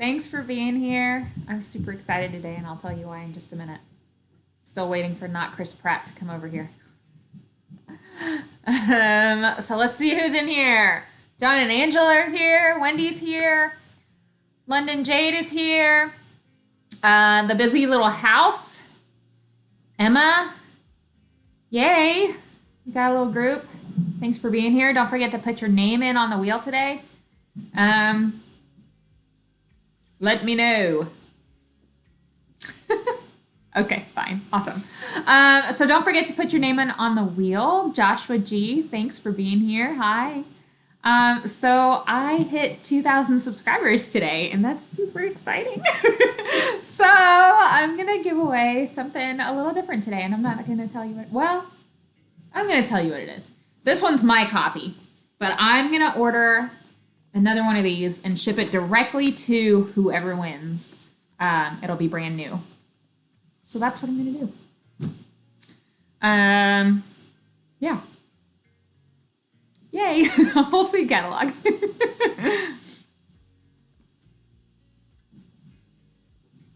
Thanks for being here. I'm super excited today, and I'll tell you why in just a minute. Still waiting for not Chris Pratt to come over here. So let's see who's in here. John and Angela are here. Wendy's here. London Jade is here. The busy little house. Emma. Yay. We got a little group. Thanks for being here. Don't forget to put your name in on the wheel today. Let me know. Okay, fine. Awesome. So don't forget to put your name in on the wheel. Joshua G, thanks for being here. Hi. So I hit 2,000 subscribers today, and that's super exciting. So I'm going to give away something a little different today, and I'm not going to tell you I'm going to tell you what it is. This one's my copy, but I'm going to order another one of these and ship it directly to whoever wins. It'll be brand new. So that's what I'm going to do. Yeah. Yay. We'll see catalog.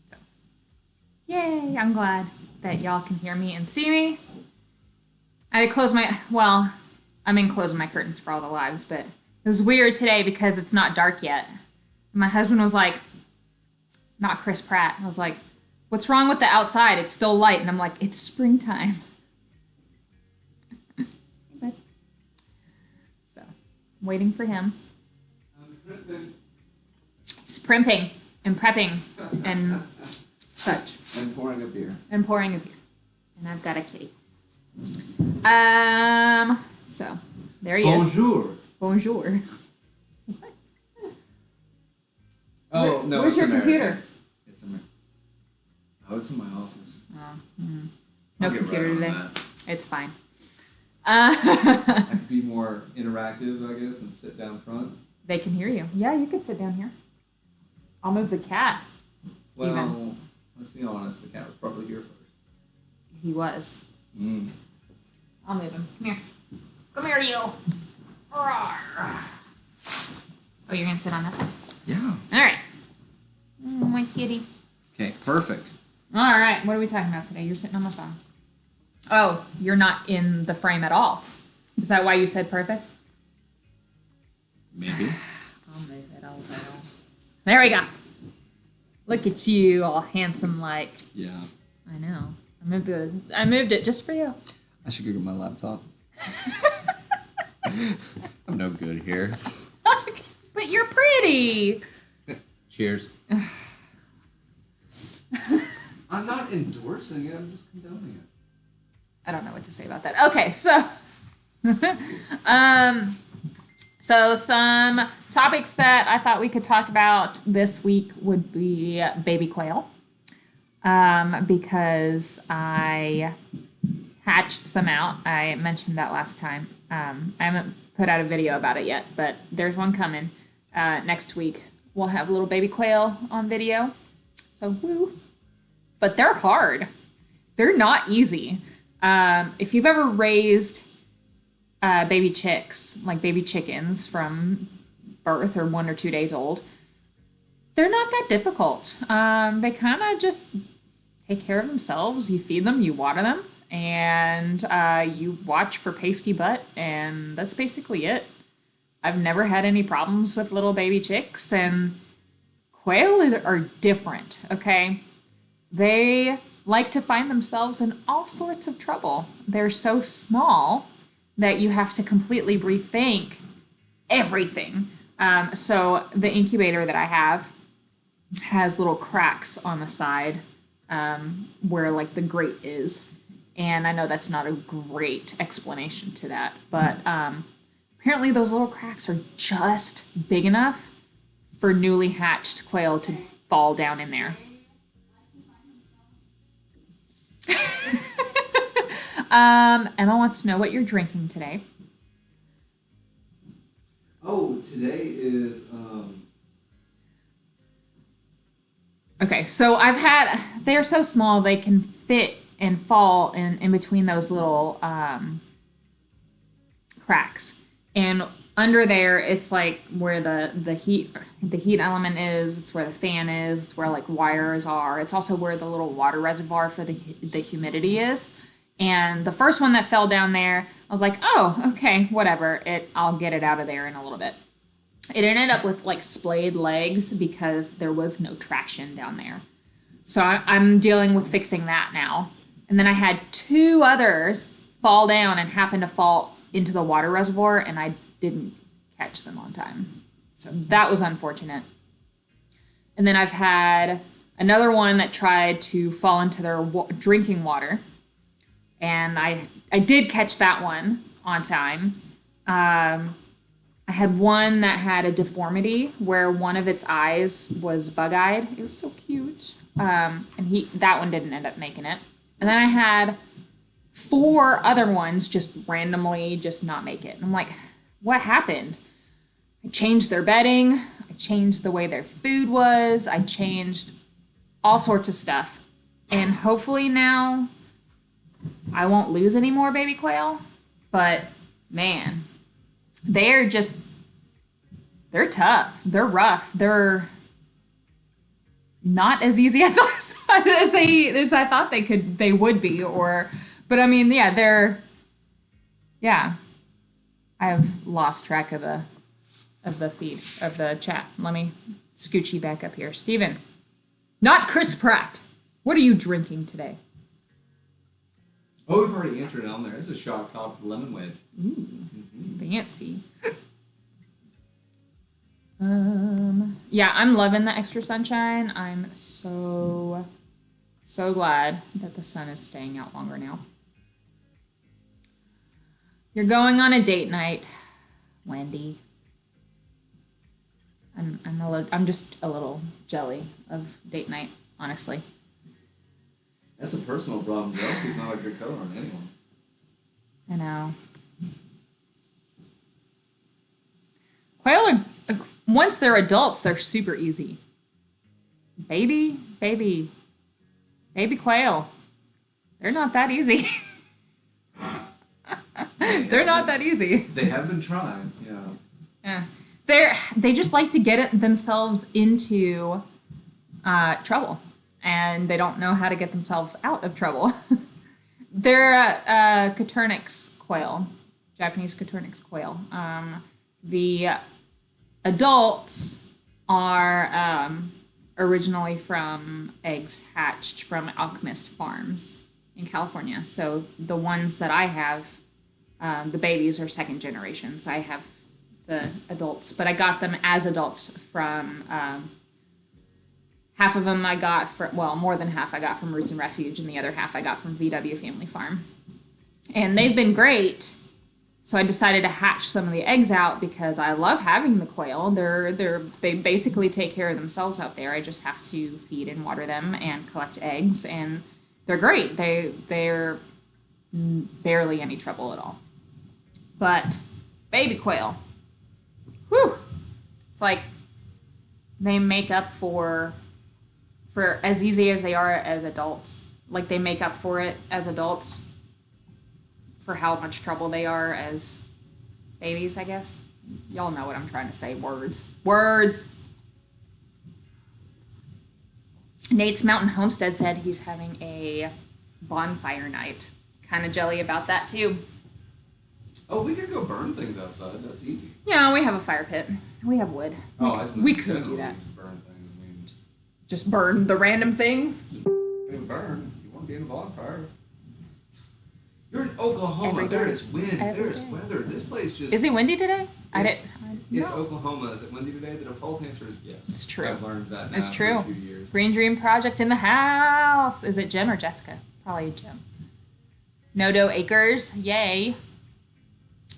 So, yay. I'm glad that y'all can hear me and see me. I had to close closing my curtains for all the lives, but it was weird today because it's not dark yet. My husband was like, not Chris Pratt. I was like, what's wrong with the outside? It's still light. And I'm like, it's springtime. So, I'm waiting for him. He's primping and prepping and such. And pouring a beer. And I've got a kitty. So, there he is. Bonjour. Oh, no, where's it's your American. computer? It's American. Oh, it's in my office. No I'll get computer right on today. that. It's fine. I could be more interactive, I guess, and sit down front. They can hear you. Yeah, you could sit down here. I'll move the cat. Well, Even. let's be honest, the cat was probably here first. He was. Mm. I'll move him. Come here. Come here, you. Roar. Oh, you're going to sit on this one? Yeah. All right. My kitty. Okay, perfect. All right. What are we talking about today? You're sitting on the phone. Oh, you're not in the frame at all. Is that why you said perfect? Maybe. I'll move it over. There we go. Look at you, all handsome like. Yeah. I know. I moved it just for you. I should go get my laptop. I'm no good here. But you're pretty. Cheers. I'm not endorsing it. I'm just condoning it. I don't know what to say about that. Okay, so so some topics that I thought we could talk about this week would be baby quail. Because I hatched some out. I mentioned that last time. I haven't put out a video about it yet, but there's one coming next week. We'll have little baby quail on video. So, woo. But they're hard. They're not easy. If you've ever raised baby chicks, like baby chickens from birth or 1 or 2 days old, they're not that difficult. They kind of just take care of themselves. You feed them, you water them, and you watch for pasty butt, and that's basically it. I've never had any problems with little baby chicks, and quail are different, okay? They like to find themselves in all sorts of trouble. They're so small that you have to completely rethink everything. So the incubator that I have has little cracks on the side where like the grate is. And I know that's not a great explanation to that, but apparently those little cracks are just big enough for newly hatched quail to fall down in there. Emma wants to know what you're drinking today. Oh, today is Okay, so they're so small they can fit and fall in between those little cracks. And under there, it's like where the heat element is. It's where the fan is. It's where like wires are. It's also where the little water reservoir for the humidity is. And the first one that fell down there, I was like, oh, okay, whatever. I'll get it out of there in a little bit. It ended up with like splayed legs because there was no traction down there. So I'm dealing with fixing that now. And then I had 2 others fall down and happen to fall into the water reservoir, and I didn't catch them on time. So that was unfortunate. And then I've had another one that tried to fall into their drinking water, and I did catch that one on time. I had one that had a deformity where one of its eyes was bug-eyed. It was so cute. And that one didn't end up making it. And then I had 4 other ones just randomly just not make it. And I'm like, what happened? I changed their bedding. I changed the way their food was. I changed all sorts of stuff. And hopefully now I won't lose any more baby quail. But man, they're tough. They're rough. They're not as easy as I thought they would be, but I mean, yeah, I've lost track of the feed of the chat. Let me scooch you back up here. Steven, not Chris Pratt. What are you drinking today? Oh, we've already answered it on there. It's a shock top lemon wedge. Ooh, fancy. Yeah, I'm loving the extra sunshine. I'm so glad that the sun is staying out longer now. You're going on a date night, Wendy. I'm just a little jelly of date night, honestly. That's a personal problem. Jealousy's not a good color on anyone. I know. Quail are, once they're adults, they're super easy. Baby quail. They're not that easy. They're not that easy. They have been trying, yeah. They just like to get themselves into trouble, and they don't know how to get themselves out of trouble. They're a Coturnix quail, Japanese Coturnix quail. The adults are originally from eggs hatched from Alchemist Farms in California. So the ones that I have, the babies are second generations. I have the adults, but I got them as adults from, half of them I got more than half I got from Roots and Refuge, and the other half I got from VW Family Farm. And they've been great. So I decided to hatch some of the eggs out because I love having the quail. They basically take care of themselves out there. I just have to feed and water them and collect eggs, and they're great. They're barely any trouble at all. But baby quail, whew, it's like they make up for as easy as they are as adults. Like they make up for it as adults for how much trouble they are as babies, I guess. Y'all know what I'm trying to say. Words. Nate's Mountain Homestead said he's having a bonfire night. Kind of jelly about that, too. Oh, we could go burn things outside. That's easy. Yeah, we have a fire pit. We have wood. We could do that. Burn things. I mean, just burn the random things? Burn. You want to be in a bonfire. You're in Oklahoma. There is wind. There is weather. This place just... Is it windy today? It's Oklahoma. Is it windy today? The default answer is yes. It's true. I've learned that now it's true. for a few years. Green Dream Project in the house. Is it Jim or Jessica? Probably Jim. Nodo Acres. Yay.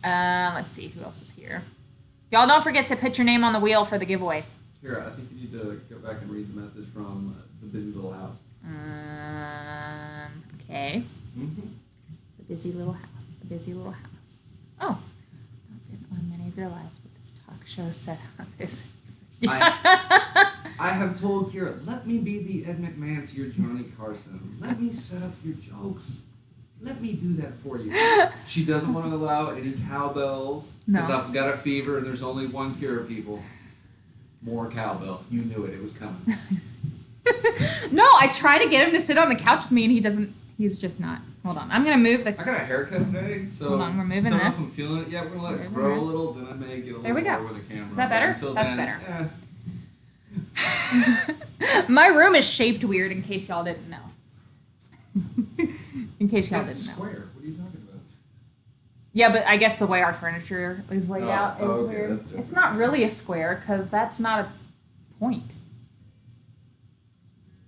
Let's see. Who else is here? Y'all don't forget to put your name on the wheel for the giveaway. Kira, I think you need to go back and read the message from the Busy Little House. Okay. Mm-hmm. The busy little house. Oh. I've been on many of your lives, but this talk show set up is... I have told Kira, let me be the Ed McMahon to your Johnny Carson. Let me set up your jokes. Let me do that for you. She doesn't want to allow any cowbells because I've got a fever and there's only one cure, people. More cowbell. You knew it. It was coming. No, I try to get him to sit on the couch with me and he doesn't. He's just not. Hold on. I'm going to move the... I got a haircut today, so... Hold on, we're moving don't know this. if I'm feeling it yet. We're going to let it grow a little, then I may get a little more with the camera. Is that better? That's then, better. My room is shaped weird, in case y'all didn't know. In case y'all didn't know. Square. What are you talking about? Yeah, but I guess the way our furniture is laid out is okay, weird. that's different. It's not really a square, because that's not a point.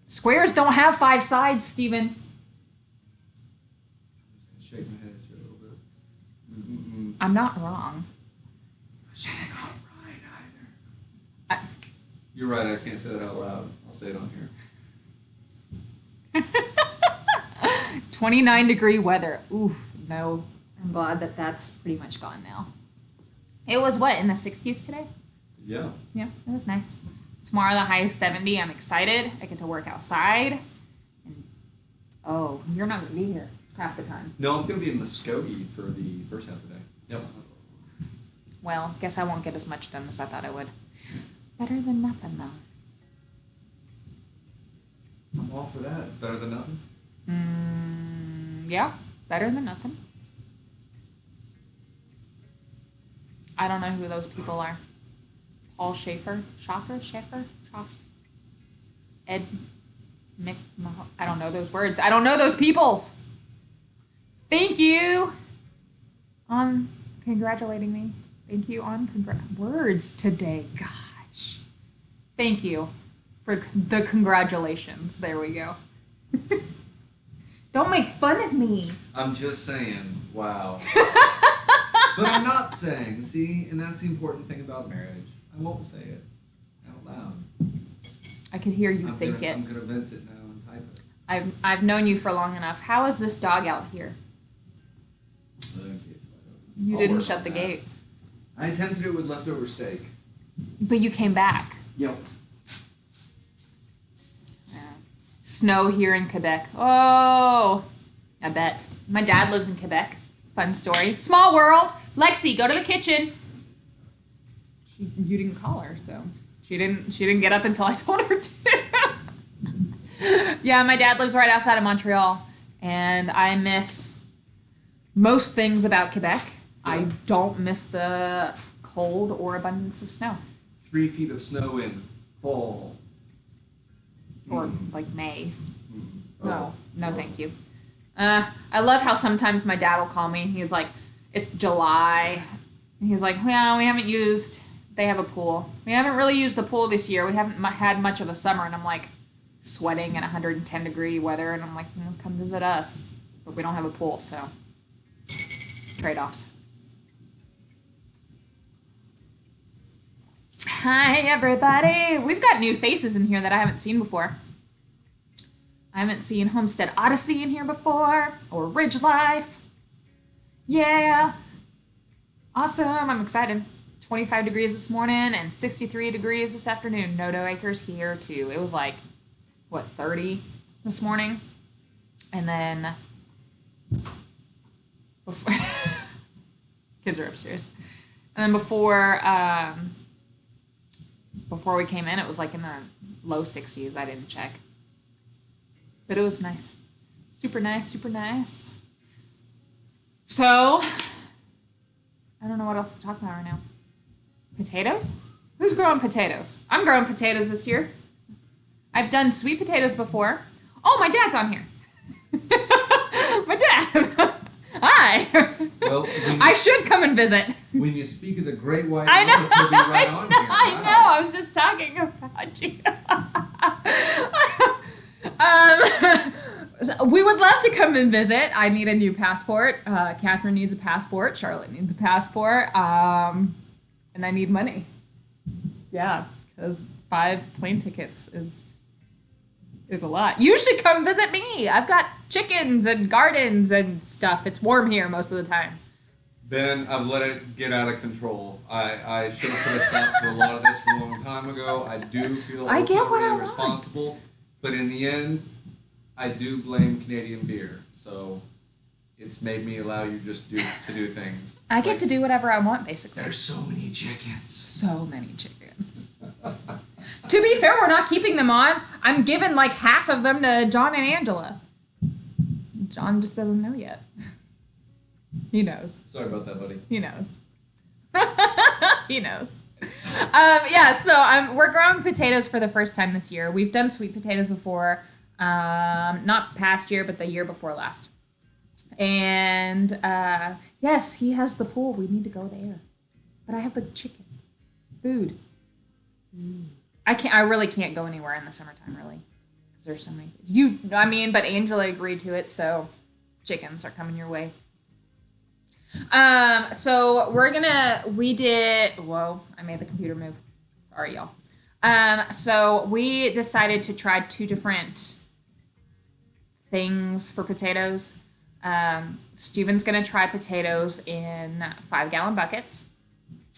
Squares don't have 5 sides, Steven. Shake my head a little bit. I'm not wrong. She's not right either. You're right, I can't say that out loud. I'll say it on here. 29-degree weather. Oof, no. I'm glad that that's pretty much gone now. It was what, in the 60s today? Yeah. Yeah, it was nice. Tomorrow the high is 70. I'm excited. I get to work outside. And, oh, you're not going to be here half the time. No, I'm going to be in Muskogee for the first half of the day. Yep. Well, guess I won't get as much done as I thought I would. Better than nothing, though. I'm all for that. Better than nothing? Yeah, better than nothing. I don't know who those people are. Paul Schaefer? Ed I don't know those words. I don't know those peoples. Thank you on congratulating me. Thank you on words today. Gosh. Thank you for the congratulations. There we go. Don't make fun of me. I'm just saying, wow. But I'm not saying, see, and that's the important thing about marriage. I won't say it out loud. I could hear you I'm think gonna, it. I'm going to vent it now and type it. I've known you for long enough. How is this dog out here? You didn't shut the gate. I attempted it with leftover steak. But you came back. Yep. Snow here in Quebec. Oh, I bet. My dad lives in Quebec. Fun story. Small world. Lexi, go to the kitchen. You didn't call her, so she didn't get up until I told her to. Yeah, my dad lives right outside of Montreal, and I miss most things about Quebec. Yeah. I don't miss the cold or abundance of snow. 3 feet of snow in fall. Or like May. Oh. No, thank you. I love how sometimes my dad will call me. He's like, it's July. And he's like, well, they have a pool. We haven't really used the pool this year. We haven't had much of a summer. And I'm like sweating in 110-degree weather. And I'm like, come visit us. But we don't have a pool, so trade-offs. Hi, everybody. We've got new faces in here that I haven't seen before. I haven't seen Homestead Odyssey in here before, or Ridge Life. Yeah. Awesome. I'm excited. 25 degrees this morning and 63 degrees this afternoon. Nodo Acres here, too. It was like, 30 this morning? And then... before kids are upstairs. And then before we came in, it was like in the low 60s. I didn't check. But it was nice. Super nice, super nice. So, I don't know what else to talk about right now. Potatoes? Who's growing potatoes? I'm growing potatoes this year. I've done sweet potatoes before. Oh, my dad's on here. My dad. Hi. Well, I should come and visit. When you speak of the great white I know. north, you'll be right on here. I Wow. know. I was just talking about you. So we would love to come and visit. I need a new passport. Catherine needs a passport. Charlotte needs a passport. And I need money. Yeah, because 5 plane tickets is a lot. You should come visit me. I've got chickens and gardens and stuff. It's warm here most of the time. Ben, I've let it get out of control. I should have put a stop to a lot of this a long time ago. I do feel I get what I ultimately want. responsible, but in the end, I do blame Canadian beer. So it's made me allow you to do things. I get to do whatever I want, basically. There's so many chickens. So many chickens. To be fair, we're not keeping them on. I'm giving like half of them to John and Angela. John just doesn't know yet. He knows. Sorry about that, buddy. He knows. He knows. We're growing potatoes for the first time this year. We've done sweet potatoes before. Not past year, but the year before last. And yes, he has the pool. We need to go there. But I have the chickens. Food. I really can't go anywhere in the summertime, really. Because there's so many. But Angela agreed to it, so chickens are coming your way. So whoa, I made the computer move. Sorry, y'all. So we decided to try 2 different things for potatoes. Steven's going to try potatoes in 5-gallon buckets.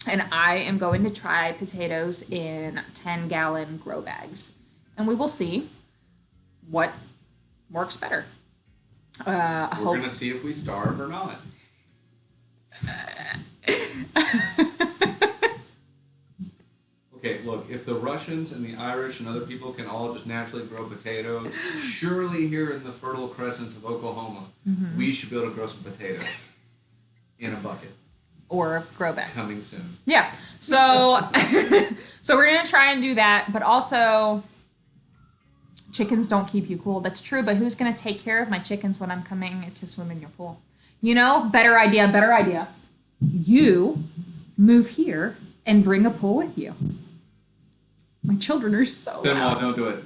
And I am going to try potatoes in 10-gallon grow bags. And we will see what works better. We're going to see if we starve or not. Okay, look, if the Russians and the Irish and other people can all just naturally grow potatoes, surely here in the Fertile Crescent of Oklahoma, we should be able to grow some potatoes in a bucket. Or grow bag. Coming soon. Yeah. So, so we're going to try and do that, but also chickens don't keep you cool. That's true, but who's going to take care of my chickens when I'm coming to swim in your pool? You know, better idea. You move here and bring a pool with you. My children are so Benoit, don't do it.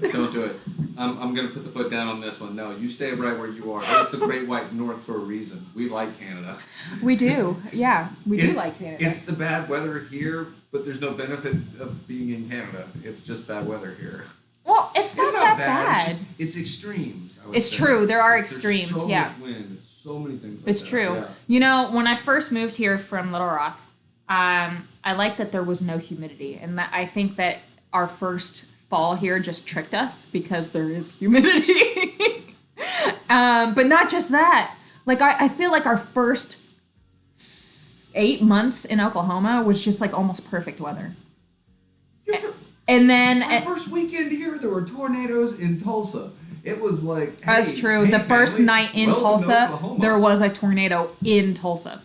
I'm going to put the foot down on this one. No, you stay right where you are. That's the Great White North for a reason. We like Canada. We do. Yeah, we do like Canada. It's the bad weather here, but there's no benefit of being in Canada. It's just bad weather here. Well, it's not that bad. It's extremes. It's true. There are extremes. There's so much wind. It's so many things like that. It's true. Yeah. You know, when I first moved here from Little Rock, I liked that there was no humidity. And I think that our first fall here just tricked us because there is humidity. But not just that. Like, I feel like our first 8 months in Oklahoma was just like almost perfect weather. And then our first weekend here, there were tornadoes in Tulsa. It was like, hey, that's true. Hey, the first night in Tulsa, there was a tornado in Tulsa.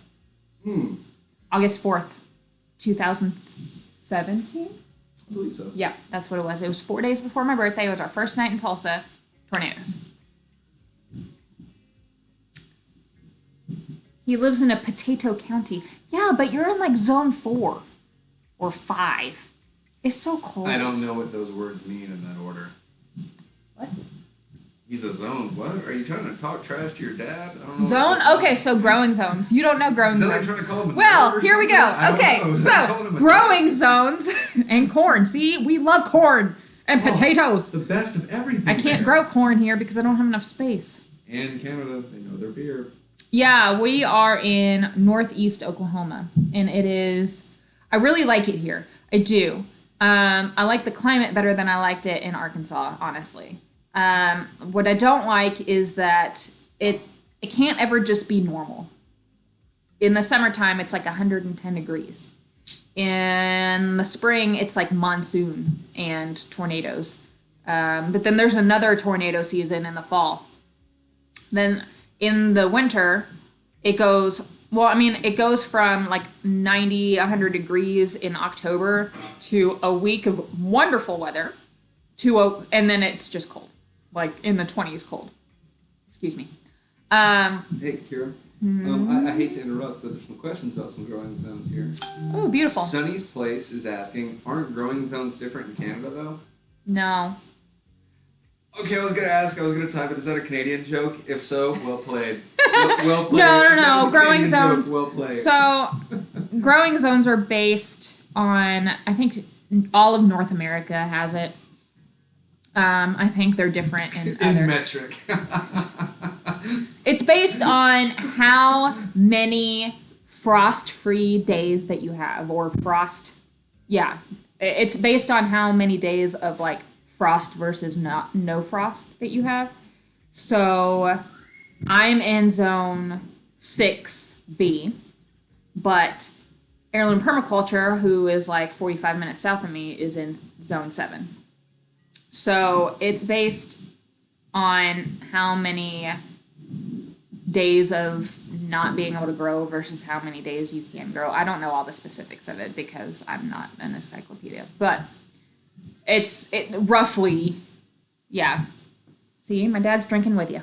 August 4th, 2017? I believe so. Yeah, that's what it was. It was 4 days before my birthday. It was our first night in Tulsa. Tornadoes. He lives in a potato county. Yeah, but you're in like zone 4 or 5. It's so cold. I don't know what those words mean in that order. What? He's a zone. What? Are you trying to talk trash to your dad? I don't know. Zone? Okay, so growing zones. You don't know growing zones. Is that like trying to call him a well, here we go. Okay, so growing zones and corn. See, we love corn and potatoes. The best of everything. I can't grow corn here because I don't have enough space. And in Canada, they know their beer. Yeah, we are in northeast Oklahoma, and it is. I really like it here. I do. I like the climate better than I liked it in Arkansas, honestly. What I don't like is that it can't ever just be normal. In the summertime, it's like 110 degrees. In the spring, it's like monsoon and tornadoes. But then there's another tornado season in the fall. Then in the winter, it goes from like 90, 100 degrees in October to a week of wonderful weather and then it's just cold. Like in the 20s cold. Excuse me. Hey, Kira. I hate to interrupt, but there's some questions about some growing zones here. Oh, beautiful. Sunny's Place is asking, aren't growing zones different in Canada, though? No. Okay, I was going to type it. Is that a Canadian joke? If so, well played. Well played. No. Growing zones. Joke, well played. So, growing zones are based on, I think all of North America has it. I think they're different in other... metric. It's based on how many frost-free days that you have, or frost... Yeah. It's based on how many days of, like, frost versus no frost that you have. So I'm in zone 6B, but Heirloom Permaculture, who is like 45 minutes south of me, is in zone 7. So it's based on how many days of not being able to grow versus how many days you can grow. I don't know all the specifics of it because I'm not an encyclopedia, but it roughly, yeah. See, my dad's drinking with you.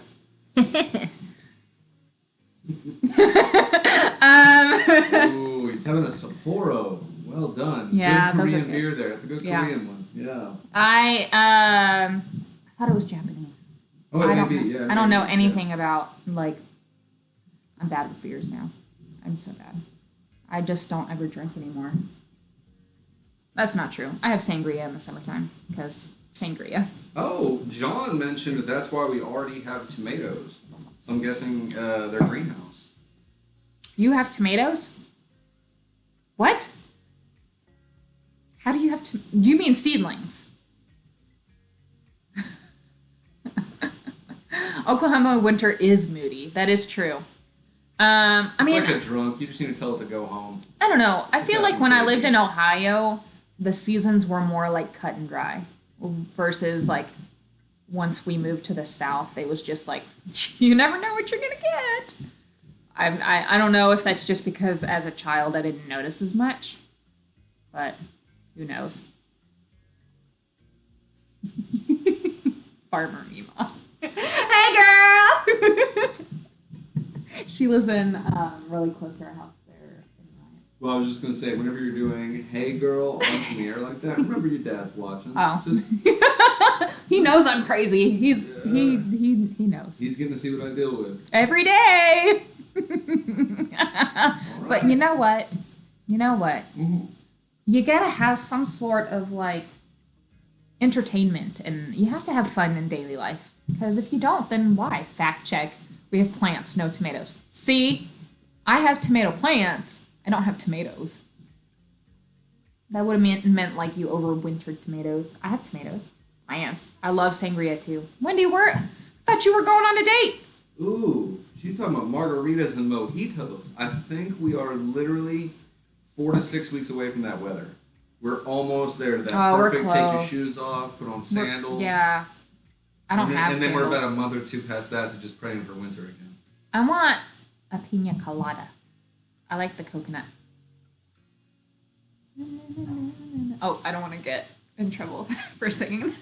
Ooh, he's having a Sapporo. Well done. Yeah, good those are Korean good. beer there. It's a good Yeah. Korean one. Yeah. I thought it was Japanese. Oh, I it don't may be. know. Yeah. I don't know maybe, anything about, like, I'm bad with beers now. I'm so bad. I just don't ever drink anymore. That's not true. I have sangria in the summertime because sangria. Oh, John mentioned that that's why we already have tomatoes. So I'm guessing their greenhouse. You have tomatoes? What? How do you have to? You mean seedlings? Oklahoma winter is moody. That is true. I It's mean, like a drunk. You just need to tell it to go home. I don't know. I feel like when I lived crazy. in Ohio, the seasons were more like cut and dry versus like once we moved to the South, it was just like, you never know what you're going to get. I don't know if that's just because as a child I didn't notice as much, but who knows? Farmer Mima. Hey, girl! She lives in really close to our house there. Well, I was just going to say, whenever you're doing, hey girl, on the air like that, remember your dad's watching. Oh. Just, He knows I'm crazy. He knows. he's getting to see what I deal with. Every day. All But right. you know what? Mhm. You gotta have some sort of like entertainment, and you have to have fun in daily life. Because if you don't, then why? Fact check. We have plants, no tomatoes. See, I have tomato plants. I don't have tomatoes. That would have meant like you overwintered tomatoes. I have tomatoes. Plants. I love sangria too. Wendy, I thought you were going on a date. Ooh, she's talking about margaritas and mojitos. I think we are literally 4 to 6 weeks away from that weather. We're almost there to that We're perfect take your close. shoes off, put on sandals. Yeah. I don't have And then sandals. we're about a month or two past that to just praying for winter again. I want a pina colada. I like the coconut. Oh, I don't want to get in trouble for singing.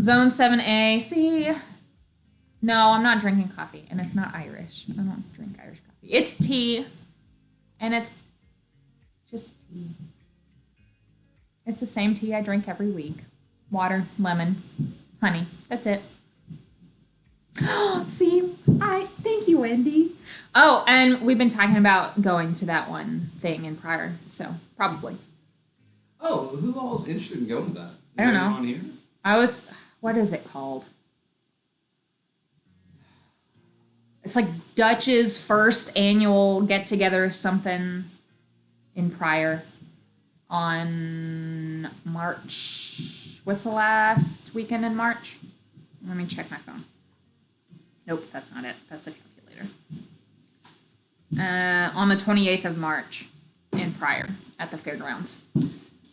Zone 7A. See? No, I'm not drinking coffee, and it's not Irish. I don't drink Irish coffee. It's tea, and it's just tea. It's the same tea I drink every week. Water, lemon, honey. That's it. See, thank you, Wendy. Oh, and we've been talking about going to that one thing in Pryor, so probably. Oh, who all is interested in going to that? I don't know. anyone here? What is it called? It's like Dutch's first annual get together something in Pryor on March. What's the last weekend in March? Let me check my phone. Nope, that's not it. That's a calculator. On the 28th of March in Pryor at the fairgrounds.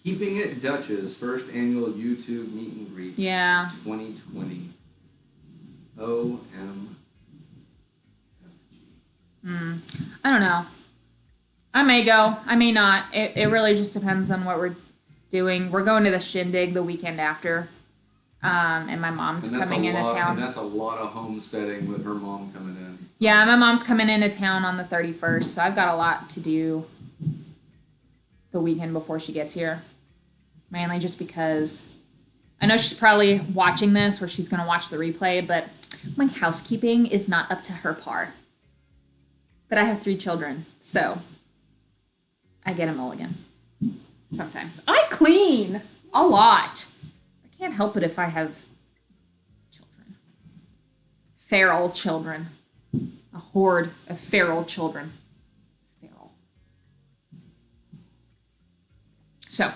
Keeping It Dutch's first annual YouTube meet and greet. Yeah. 2020. OMFG. I don't know. I may go. I may not. It really just depends on what we're doing. We're going to the Shindig the weekend after. And my mom's coming into town. And that's a lot of homesteading with her mom coming in. Yeah, my mom's coming into town on the 31st, so I've got a lot to do the weekend before she gets here. Mainly just because I know she's probably watching this or she's going to watch the replay, but my housekeeping is not up to her par. But I have 3 children, so I get a mulligan. Sometimes. I clean a lot. I can't help it if I have children. Feral children. A horde of feral children. Feral. So,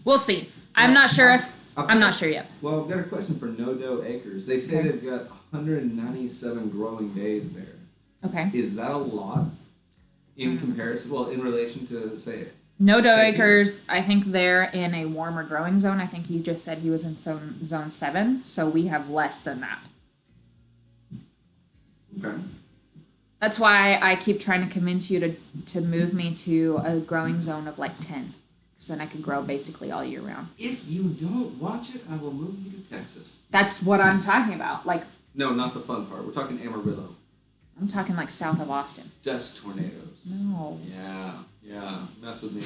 we'll see. I'm not sure if... I'm not sure yet. Well, I've got a question for No Dough Acres. They say Okay. they've got 197 growing days there. Okay. Is that a lot in comparison? Well, in relation to, say, No Dough Say- Acres, I think they're in a warmer growing zone. I think he just said he was in zone 7, so we have less than that. Okay. That's why I keep trying to convince you to move me to a growing zone of like 10. Because then I could grow basically all year round. If you don't watch it, I will move you to Texas. That's what I'm talking about. Like, No, not the fun part. We're talking Amarillo. I'm talking like south of Austin. Just tornadoes. No. Yeah. Mess with me.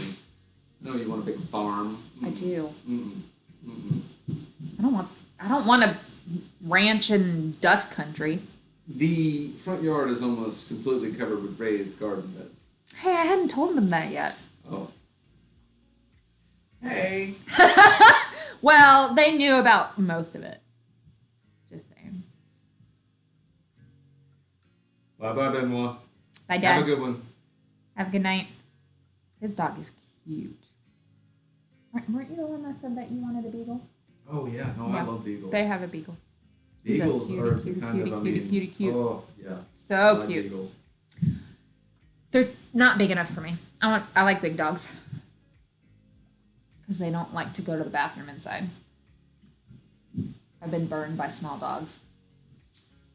No, you want a big farm. I do. Mm-mm. Mm-mm. I don't want a ranch in dust country. The front yard is almost completely covered with raised garden beds. Hey, I hadn't told them that yet. Oh. Hey. Well, they knew about most of it. Just saying. Bye-bye, Benoit. Bye, Dad. Have a good one. Have a good night. His dog is cute. Weren't you the one that said that you wanted a beagle? Oh, yeah. No, I Yeah. love beagles. They have a beagle. He's a Beagles cutie, are cutie, kind cutie, of, cutie, cutie, cute. Oh, yeah. So I like cute. Beagles. They're not big enough for me. I like big dogs. Because they don't like to go to the bathroom inside. I've been burned by small dogs.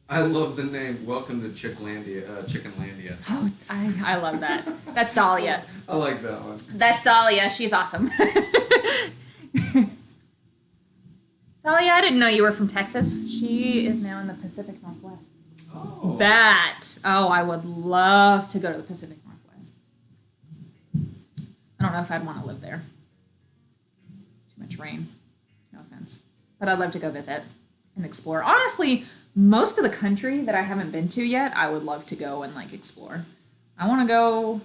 I love the name. Welcome to Chickenlandia. Oh, I love that. That's Dahlia. I like that one. That's Dahlia. She's awesome. Dahlia, I didn't know you were from Texas. She is now in the Pacific Northwest. Oh. I would love to go to the Pacific Northwest. I don't know if I'd want to live there. Too much rain. No offense. But I'd love to go visit and explore. Honestly, most of the country that I haven't been to yet, I would love to go and like explore. I want to go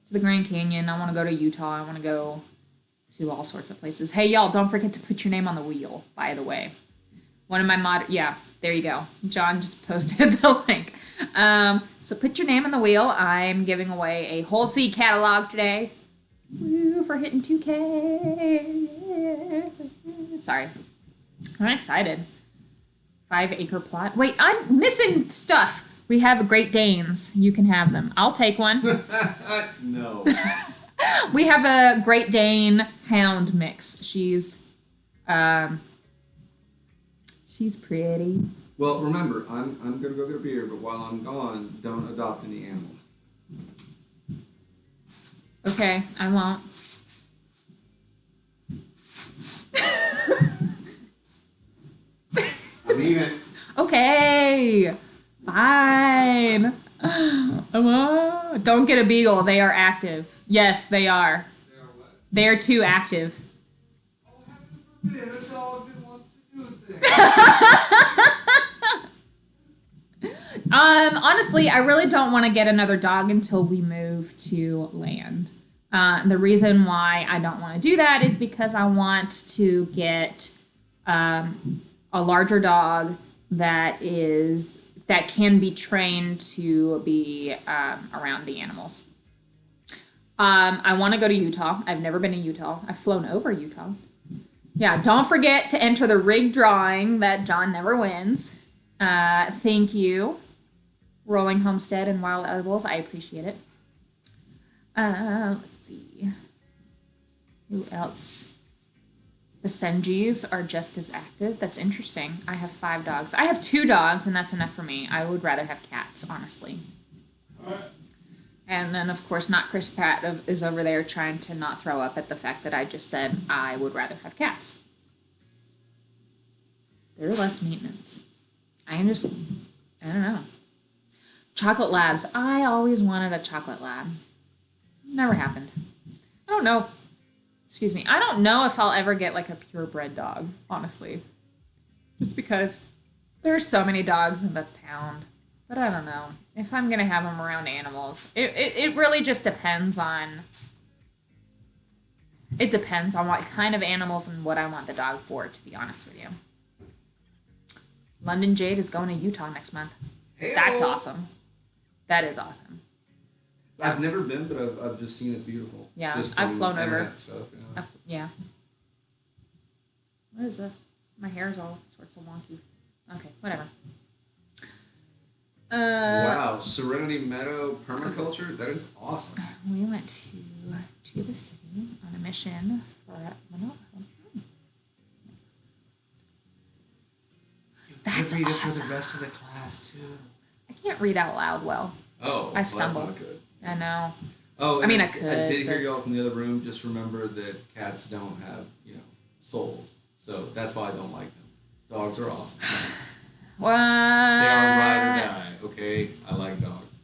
to the Grand Canyon. I want to go to Utah. I want to go to all sorts of places. Hey, y'all, don't forget to put your name on the wheel, by the way. One of my yeah, there you go. John just posted the link. So put your name on the wheel. I'm giving away a whole seed catalog today. Woo, for hitting 2K. Sorry. I'm excited. 5-acre plot. Wait, I'm missing stuff. We have Great Danes. You can have them. I'll take one. No. We have a Great Dane Hound mix. She's pretty. Well, remember, I'm gonna go get a beer, but while I'm gone, don't adopt any animals. Okay, I won't. I mean it. Okay, fine. I won't. Don't get a beagle. They are active. Yes, they are. They are too active. Oh, heaven forbid, a dog that wants to do things. Honestly, I really don't want to get another dog until we move to land. The reason why I don't want to do that is because I want to get a larger dog that can be trained to be around the animals. I want to go to Utah. I've never been to Utah. I've flown over Utah. Yeah, don't forget to enter the rigged drawing that John never wins. Thank you, Rolling Homestead and Wild Edibles. I appreciate it. Let's see. Who else? The Senjis are just as active. That's interesting. I have 5 dogs. I have 2 dogs, and that's enough for me. I would rather have cats, honestly. And then, of course, not Chris Pratt is over there trying to not throw up at the fact that I just said I would rather have cats. They're less maintenance. I don't know. Chocolate labs. I always wanted a chocolate lab. Never happened. I don't know. Excuse me. I don't know if I'll ever get like a purebred dog, honestly. Just because there's so many dogs in the pound. But I don't know. If I'm going to have them around animals, it really just depends on... It depends on what kind of animals and what I want the dog for, to be honest with you. London Jade is going to Utah next month. Hey-o. That's awesome. That is awesome. I've never been, but I've just seen it's beautiful. Yeah, just I've from flown over. internet stuff, yeah. Yeah. What is this? My hair's all sorts of wonky. Okay, whatever. Wow, Serenity Meadow permaculture? That is awesome. We went to the city on a mission for That's read it awesome. for the rest of the class too. I can't read out loud well. Oh, I stumble. Well, that's not good. I know. Oh, I mean, I could. I did hear y'all from the other room. Just remember that cats don't have, souls. So that's why I don't like them. Dogs are awesome. What? They are ride or die. Okay, I like dogs.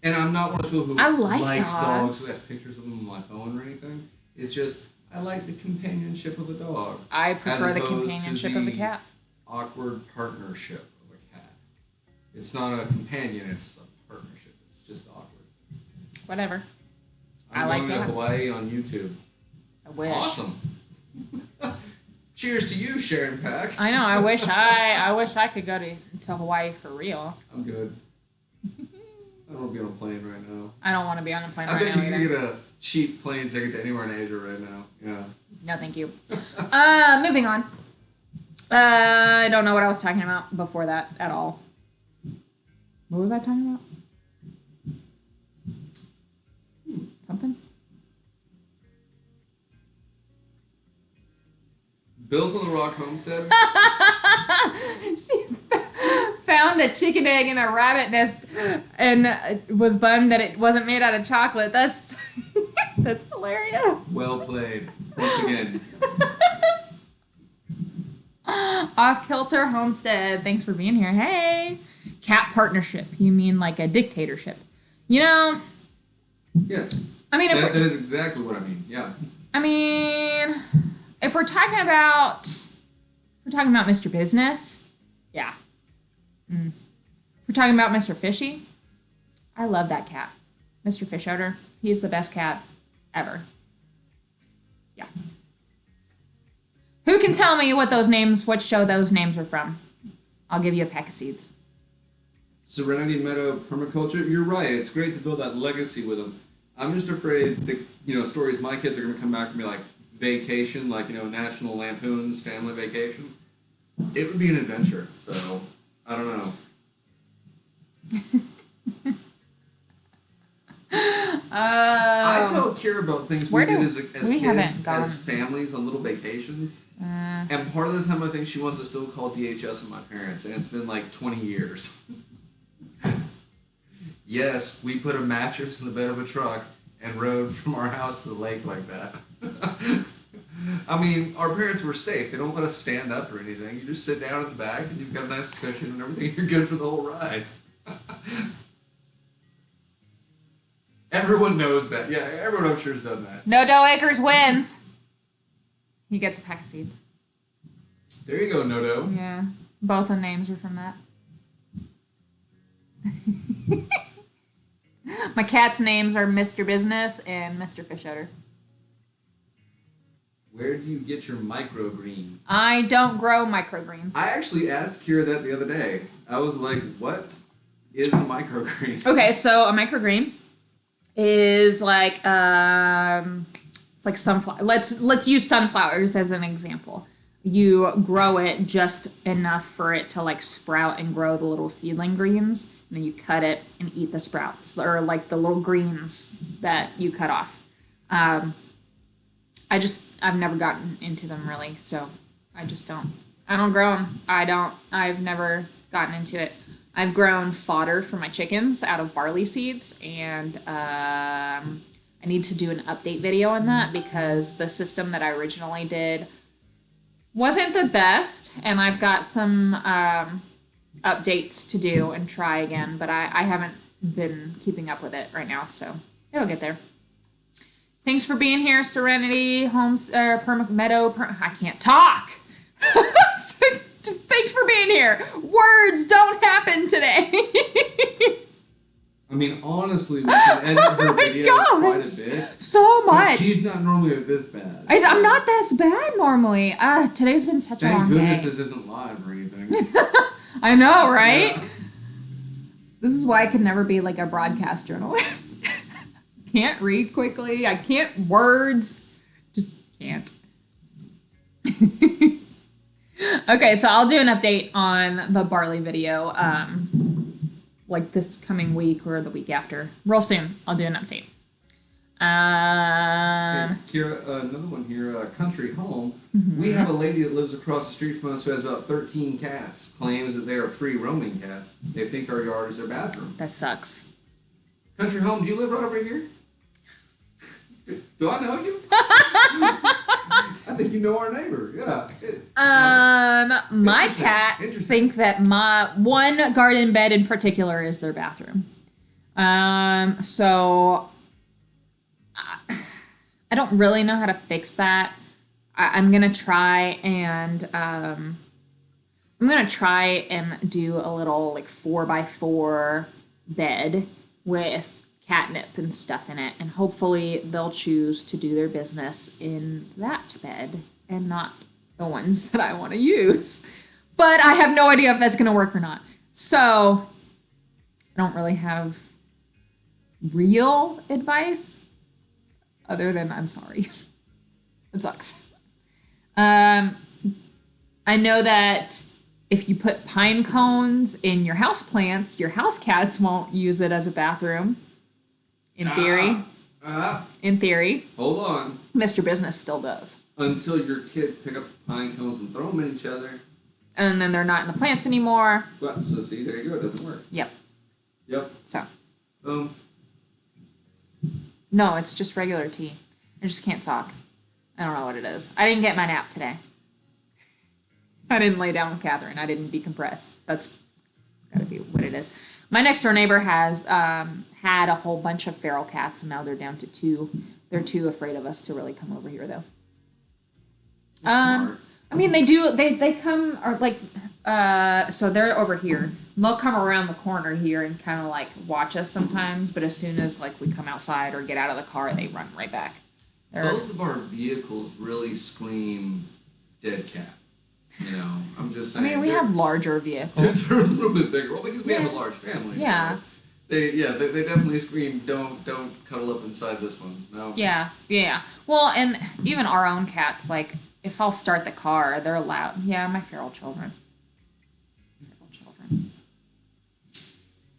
And I'm not one of those people who likes dogs, who has pictures of them on my phone or anything. It's just I like the companionship of a dog. I prefer the companionship of a cat. Awkward partnership of a cat. It's not a companion, it's a partnership. It's just awkward. Whatever. I'm going to Hawaii on YouTube. I wish. Awesome. Cheers to you, Sharon Pack. I know. I wish I could go to Hawaii for real. I'm good. I don't want to be on a plane right now. I don't want to be on a plane right now. I bet you can get a cheap plane ticket to anywhere in Asia right now. Yeah. No, thank you. Moving on. I don't know what I was talking about before that at all. What was I talking about? Something? Built on the Rock Homestead? She found a chicken egg in a rabbit nest and was bummed that it wasn't made out of chocolate. That's that's hilarious. Well played. Once again. Off Kilter Homestead. Thanks for being here. Hey. Cat partnership. You mean like a dictatorship? Yes. I mean, that is exactly what I mean. Yeah. I mean, if we're talking about Mr. Business, yeah. If we're talking about Mr. Fishy, I love that cat. Mr. Fish Odor, he's the best cat ever. Yeah. Who can tell me what show those names are from? I'll give you a pack of seeds. Serenity Meadow permaculture. You're right. It's great to build that legacy with them. I'm just afraid that, stories my kids are going to come back and be like vacation, like, National Lampoon's Family Vacation. It would be an adventure. So, I don't know. I tell Kira about things we did as kids, as families on little vacations. And part of the time I think she wants to still call DHS on my parents, and it's been like 20 years. Yes, we put a mattress in the bed of a truck and rode from our house to the lake like that. I mean, our parents were safe. They don't let us stand up or anything. You just sit down in the back and you've got a nice cushion and everything. You're good for the whole ride. Everyone knows that. Yeah, everyone I'm sure has done that. No Doe Acres wins. He gets a pack of seeds. There you go, Nodo. Yeah, both the names are from that. My cat's names are Mr. Business and Mr. Fish Odor. Where do you get your microgreens? I don't grow microgreens. I actually asked Kira that the other day. I was like, what is a microgreen? Okay, so a microgreen is like it's like sunflower. Let's use sunflowers as an example. You grow it just enough for it to like sprout and grow the little seedling greens, and then you cut it and eat the sprouts or like the little greens that you cut off. I've never gotten into them really, so I don't grow them. I've never gotten into it. I've grown fodder for my chickens out of barley seeds, and I need to do an update video on that because the system that I originally did wasn't the best, and I've got some updates to do and try again, but I haven't been keeping up with it right now, so it'll get there. Thanks for being here, Serenity, Meadow. I can't talk. Just thanks for being here. Words don't happen today. I mean, honestly, we can edit her videos quite a bit. So much. But she's not normally this bad. I'm not this bad normally. Today's been such a long day. Thank goodness this isn't live or anything. I know, right? Yeah. This is why I could never be like a broadcast journalist. Can't read quickly. I can't words. Just can't. Okay, so I'll do an update on the barley video, like this coming week or the week after. Real soon, I'll do an update. Hey, Kira, another one here, Country Home. We have a lady that lives across the street from us who has about 13 cats. Claims that they are free roaming cats. They think our yard is their bathroom. That sucks. Country Home, do you live right over here? Do I know you? I think you know our neighbor. Yeah. My cats think that my one garden bed in particular is their bathroom. So I don't really know how to fix that. I'm gonna try and do a little like 4x4 bed with catnip and stuff in it, and hopefully they'll choose to do their business in that bed and not the ones that I want to use. But I have no idea if that's going to work or not. So I don't really have real advice other than I'm sorry. It sucks. I know that if you put pine cones in your house plants, your house cats won't use it as a bathroom. In theory. In theory. Hold on. Mr. Business still does. Until your kids pick up the pine cones and throw them at each other. And then they're not in the plants anymore. But, so see, there you go. It doesn't work. Yep. So. No, it's just regular tea. I just can't talk. I don't know what it is. I didn't get my nap today. I didn't lay down with Catherine. I didn't decompress. That's got to be what it is. My next door neighbor has had a whole bunch of feral cats, and now they're down to 2. They're too afraid of us to really come over here, though. Smart. I mean, they do. They come or like so they're over here. They'll come around the corner here and kind of like watch us sometimes. But as soon as like we come outside or get out of the car, they run right back. Both of our vehicles really scream dead cat. You know, I'm just saying. I mean, we have larger vehicles. They're a little bit bigger. Well, because we have a large family. Yeah. So they definitely scream, don't cuddle up inside this one. No. Yeah. Well, and even our own cats, like, if I'll start the car, they're loud. Yeah, my feral children.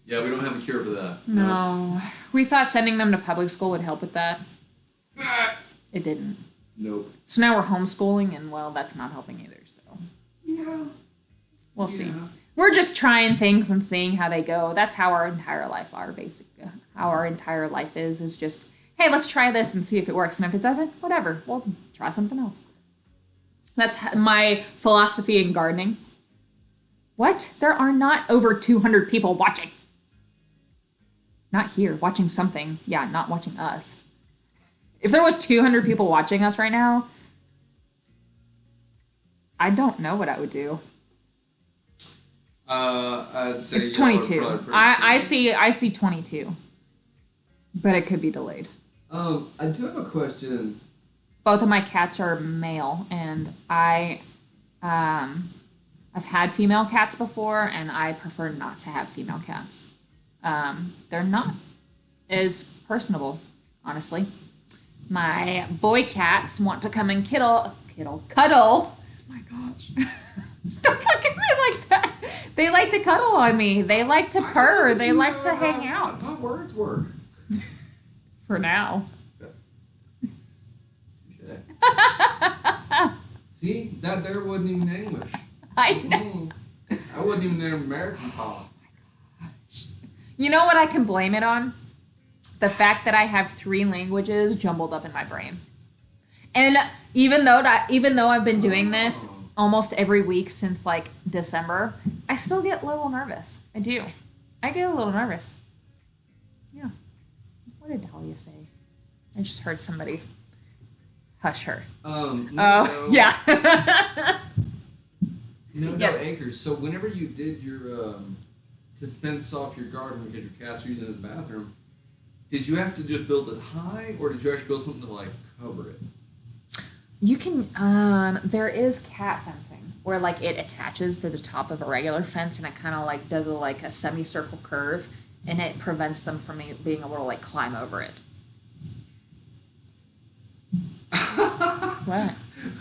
Yeah, we don't have a cure for that. No. We thought sending them to public school would help with that. It didn't. Nope. So now we're homeschooling, and, well, that's not helping either, so. Yeah. We'll see. We're just trying things and seeing how they go. That's how our entire life is just, hey, let's try this and see if it works. And if it doesn't, whatever. We'll try something else. That's my philosophy in gardening. What? There are not over 200 people watching. Not here, watching something. Yeah, not watching us. If there was 200 people watching us right now, I don't know what I would do. I'd say it's 22. I see 22, but it could be delayed. I do have a question. Both of my cats are male, and I've had female cats before, and I prefer not to have female cats. They're not as personable, honestly. My boy cats want to come and cuddle. Oh my gosh. Stop looking at me like that. They like to cuddle on me. They like to purr. They like to hang out. My words work. For now. See, that there wasn't even English. I know. I wasn't even an American talk. You know what I can blame it on? The fact that I have 3 languages jumbled up in my brain. And even though I've been doing this almost every week since like December, I still get a little nervous. I do. I get a little nervous. Yeah. What did Dahlia say? I just heard somebody hush her. Yeah. Yes. Acres. So whenever you did your to fence off your garden because your cats are using it as a bathroom, did you have to just build it high, or did you actually build something to like cover it? You can, there is cat fencing where like it attaches to the top of a regular fence and it kind of like does a semicircle curve, and it prevents them from being able to like climb over it. What?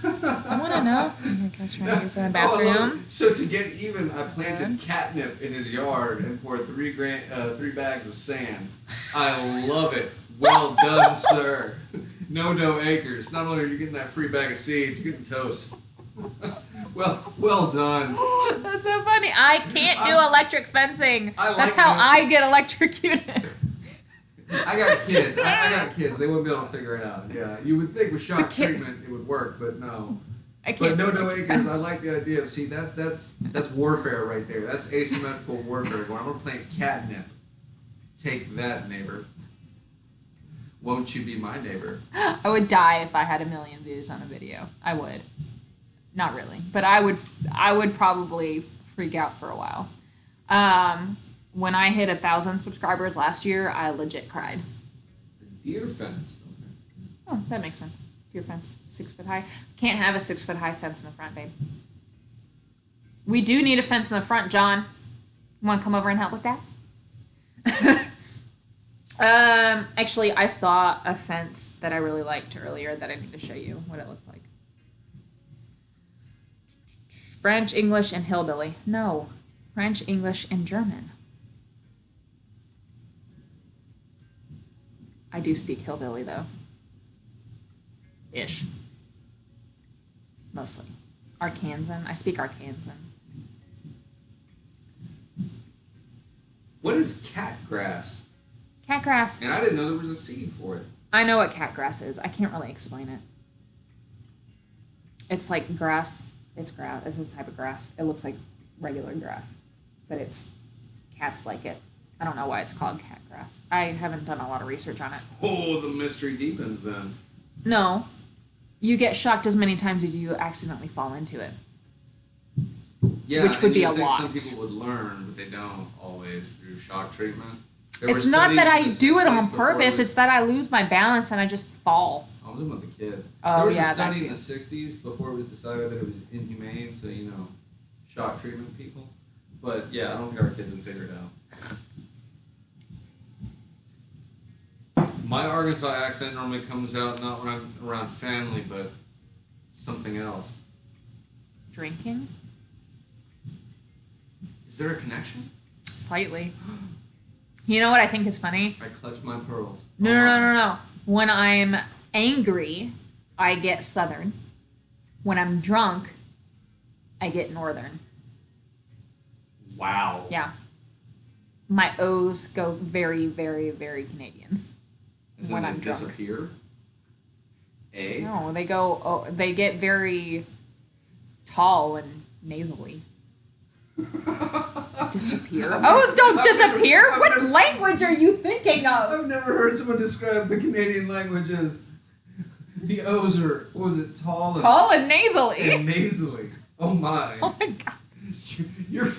I want to know. I guess trying to use in a bathroom. So to get even, I planted catnip in his yard and poured 3 bags of sand. I love it. Well done, sir. No dough acres. Not only are you getting that free bag of seeds, you're getting toast. well done. That's so funny. I can't do electric fencing. That's how I get electrocuted. I got kids. I got kids. They wouldn't be able to figure it out. Yeah, you would think with shock treatment it would work, but no. I can't. But no acres. I like the idea of that's warfare right there. That's asymmetrical warfare. When I'm gonna plant catnip, take that, neighbor. Won't you be my neighbor? I would die if I had 1 million views on a video. I would. Not really, but I would probably freak out for a while. When I hit 1,000 subscribers last year, I legit cried. Deer fence. Okay. Oh, that makes sense. Deer fence, 6 foot high. Can't have a 6 foot high fence in the front, babe. We do need a fence in the front, John. You want to come over and help with that? Actually, I saw a fence that I really liked earlier that I need to show you what it looks like. French, English, and hillbilly. No, French, English, and German. I do speak hillbilly, though. Ish. Mostly. Arkansan. I speak Arkansan. What is catgrass? Catgrass. And I didn't know there was a seed for it. I know what catgrass is. I can't really explain it. It's like grass. It's grass. It's a type of grass. It looks like regular grass. But cats like it. I don't know why it's called catgrass. I haven't done a lot of research on it. Oh, the mystery deepens then. No. You get shocked as many times as you accidentally fall into it. Yeah, which would be a lot. Some people would learn, but they don't always through shock treatment. It's not that I do it on purpose. It's that I lose my balance and I just fall. I was talking about the kids. Oh, there was yeah, a study in the 60s before it was decided that it was inhumane to, shock treatment people. But, yeah, I don't think our kids would figure it out. My Arkansas accent normally comes out not when I'm around family, but something else. Drinking? Is there a connection? Slightly. You know what I think is funny? I clutch my pearls. No. When I'm angry, I get Southern. When I'm drunk, I get Northern. Wow. Yeah. My O's go very, very, very Canadian. When I'm drunk. Disappear? No, they get very tall and nasally. Disappear? O's don't disappear! What language are you thinking of? I've never heard someone describe the Canadian language as the O's are, what was it, tall and nasally. And nasally. Oh my. Oh my gosh. Your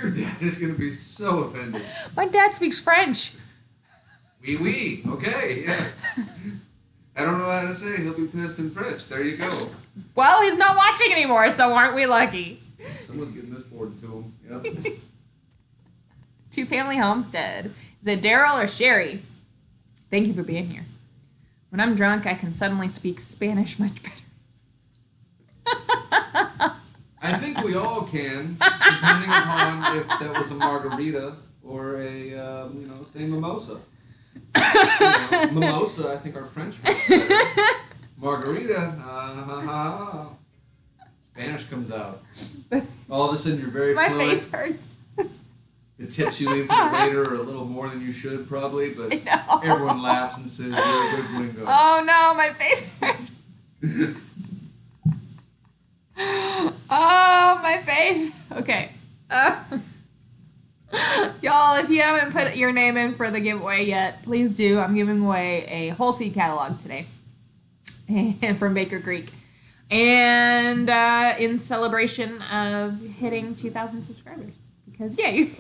dad is going to be so offended. My dad speaks French. Oui. Okay, yeah. I don't know how to say. He'll be pissed in French. There you go. Well, he's not watching anymore, so aren't we lucky? Someone's getting this forwarded to him. Yep. 2-family homestead. Is it Daryl or Sherry? Thank you for being here. When I'm drunk, I can suddenly speak Spanish much better. I think we all can, depending upon if that was a margarita or a, say mimosa. Mimosa, I think our French was better. Margarita, Spanish comes out. All of a sudden, you're very fluent. My face hurts. The tips you leave for the waiter are a little more than you should, probably, but everyone laughs and says, you're a good gringo. Oh, no, my face hurts. Oh, my face. Okay. Y'all, if you haven't put your name in for the giveaway yet, please do. I'm giving away a whole seed catalog today from Baker Creek. And in celebration of hitting 2,000 subscribers. Because, yay.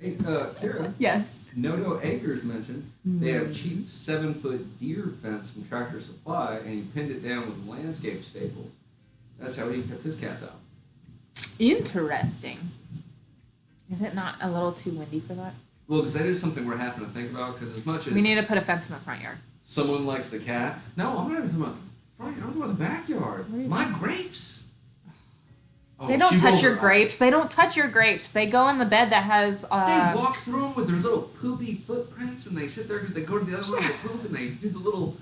Hey, Kira. Yes. Noto Acres mentioned they have cheap 7-foot deer fence from Tractor Supply, and he pinned it down with landscape staples. That's how he kept his cats out. Interesting. Is it not a little too windy for that? Well, because that is something we're having to think about, because as much as... We need to put a fence in the front yard. Someone likes the cat. No, I'm not even talking about the I'm talking about the backyard. My grapes. Oh, They don't touch your grapes. They don't touch your grapes. They go in the bed that has. They walk through them with their little poopy footprints, and they sit there because they go to the other one to poop, and they do the little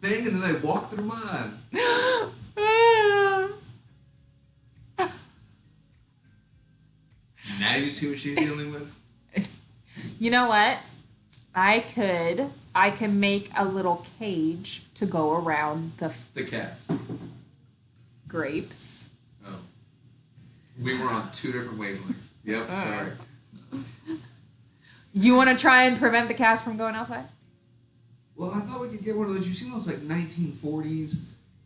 thing, and then they walk through mine. Now you see what she's dealing with? You know what? I could make a little cage to go around the cats. Grapes. Oh. We were on 2 different wavelengths. Yep, sorry. You want to try and prevent the cats from going outside? Well, I thought we could get one of those. You've seen those like 1940s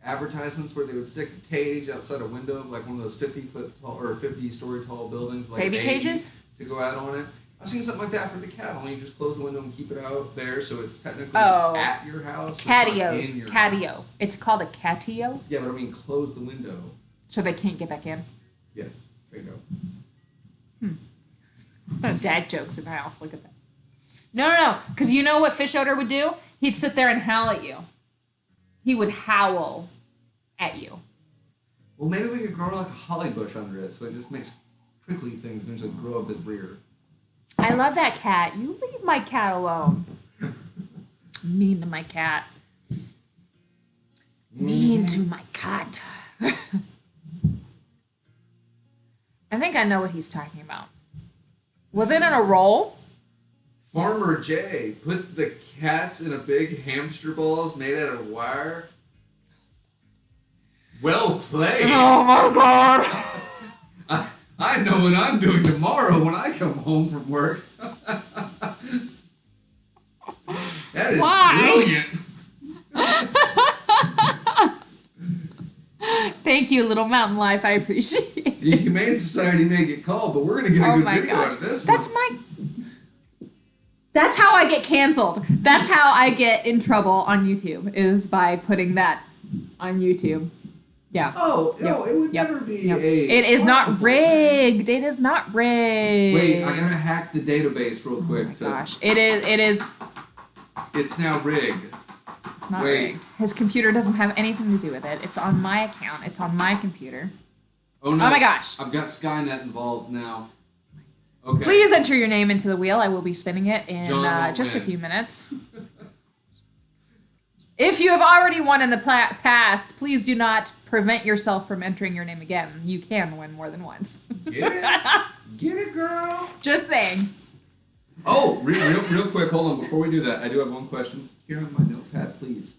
advertisements where they would stick a cage outside a window, like one of those 50-foot tall or 50-story tall buildings, like baby cages, to go out on it. I've seen something like that for the cat. Only you just close the window and keep it out there, so it's technically at your house. Catios. Catio. House. It's called a catio. Yeah, but I mean, close the window. So they can't get back in. Yes. There you go. Dad jokes in the house. Look at that. No. Because you know what fish odor would do? He'd sit there and howl at you. He would howl at you. Well, maybe we could grow like a holly bush under it, so it just makes prickly things and just grow up his rear. I love that cat. You leave my cat alone. Mean to my cat. Mean to my cat. I think I know what he's talking about. Was it in a roll? Farmer Jay put the cats in a big hamster balls made out of wire. Well played. Oh my god. I know what I'm doing tomorrow when I come home from work. That is brilliant. Thank you, Little Mountain Life. I appreciate it. The Humane Society may get called, but we're going to get a good video out of this one. That's how I get canceled. That's how I get in trouble on YouTube, is by putting that on YouTube. Yeah. Oh, no, it would never be a... It is not rigged. It is not rigged. Wait, I gotta hack the database real quick. Oh my gosh. It is... It's now rigged. It's not rigged. His computer doesn't have anything to do with it. It's on my account. It's on my computer. Oh, no. Oh my gosh. I've got Skynet involved now. Okay. Please enter your name into the wheel. I will be spinning it in just a few minutes. If you have already won in the past, please do not prevent yourself from entering your name again. You can win more than once. Get it? Get it, girl? Just saying. Oh, real quick, hold on. Before we do that, I do have one question. Here on my notepad, please.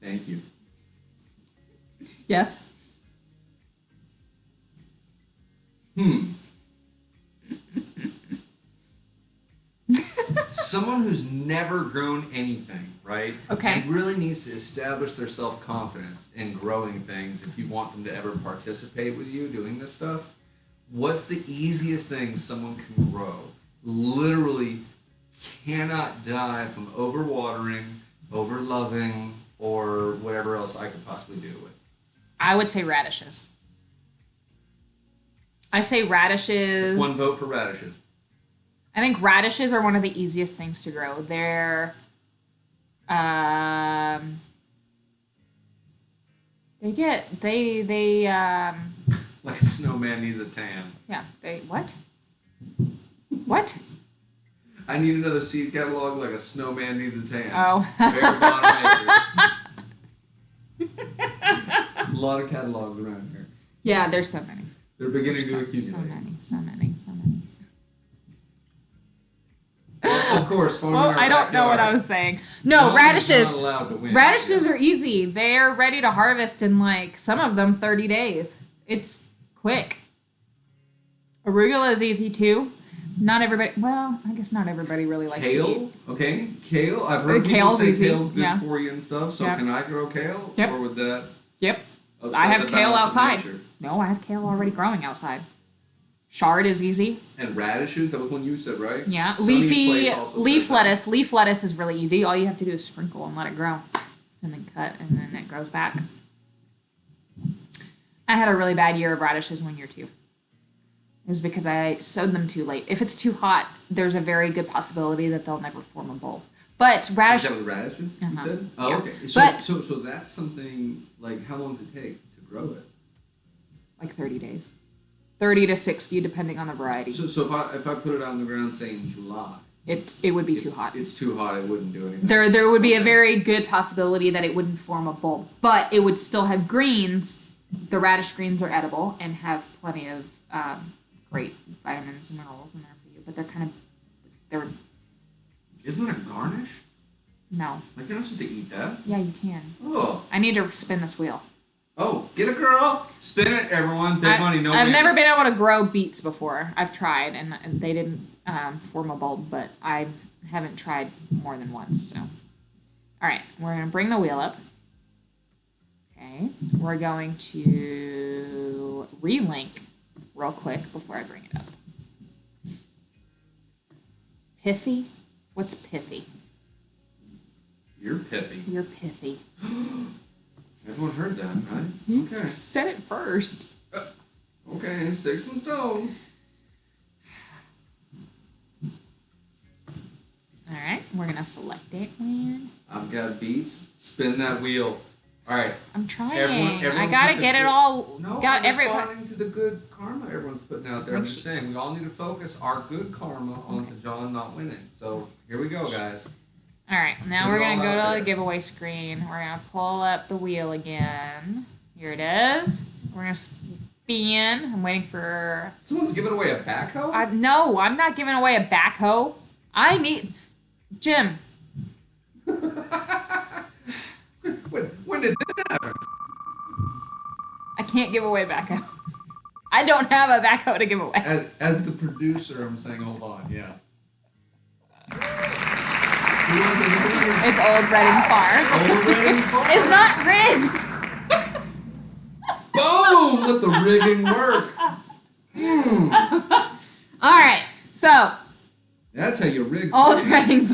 Thank you. Yes? Someone who's never grown anything, right? Okay. And really needs to establish their self-confidence in growing things if you want them to ever participate with you doing this stuff. What's the easiest thing someone can grow? Literally cannot die from overwatering, overloving, or whatever else I could possibly do with. I would say radishes. I say radishes. One vote for radishes. I think radishes are one of the easiest things to grow. They're, they like a snowman needs a tan. Yeah, what? What? I need another seed catalog like a snowman needs a tan. Oh. Bare bottom acres. A lot of catalogs around here. Yeah, there's so many. They're beginning to accumulate. So many. Well, of course, farming well, our I don't know what I was saying. No, radishes. Not allowed to win. Radishes are easy. They're ready to harvest in some of them 30 days. It's quick. Arugula is easy too. Not everybody. Well, I guess not everybody really likes kale. To eat. Okay, kale. I've heard people say kale's good for you and stuff. So can I grow kale? Yep. Or would that? Yep. I have kale outside. No, I have kale already growing outside. Chard is easy. And radishes, that was one you said, right? Yeah. Leaf lettuce. Leaf lettuce is really easy. All you have to do is sprinkle and let it grow. And then cut, and then it grows back. I had a really bad year of radishes 1 year too. It was because I sowed them too late. If it's too hot, there's a very good possibility that they'll never form a bulb. But Is radish, that with radishes, you said? Oh, Yeah. okay. So, But- so that's something, like, how long does it take to grow it? like 30 days. 30 to 60, depending on the variety. So if I put it on the ground, say in July, It would be too hot. It's too hot. It wouldn't do anything. There would be a very good possibility that it wouldn't form a bulb, but it would still have greens. The radish greens are edible and have plenty of great vitamins and minerals in there for you. But they're Isn't that a garnish? no. Like, you're not supposed to eat that. Yeah, you can. Oh. I need to spin this wheel. Oh, get a girl. Spin it, everyone. Big money, no I've win. never been able to grow beets before. I've tried, and they didn't form a bulb, but I haven't tried more than once. So, all right, we're going to bring the wheel up. Okay, we're going to relink real quick before I bring it up. Pithy? What's pithy? You're pithy. You're pithy. Everyone heard that, right? You Okay. said it first. Okay, sticks and stones. All right, we're going to select it, man. I've got beets. Spin that wheel. All right. I'm trying. Everyone I gotta put the get it good- all. No, got I'm every. responding to the good karma everyone's putting out there. I'm Which- just saying, we all need to focus our good karma onto John not winning. So here we go, guys. All right, now Put we're it gonna all go out to there. the giveaway screen. We're gonna pull up the wheel again. Here it is. We're gonna spin. I'm waiting for. Someone's giving away a backhoe? No, I'm not giving away a backhoe. I need Jim. When did this happen? I can't give away a backhoe. I don't have a backhoe to give away. As the producer, I'm saying, hold on, yeah. Who wants it? It's Old Reading Farm. Old Reading Farm. It's not rigged. Boom! Let the rigging work. All right, so That's how you rig. Old Reading.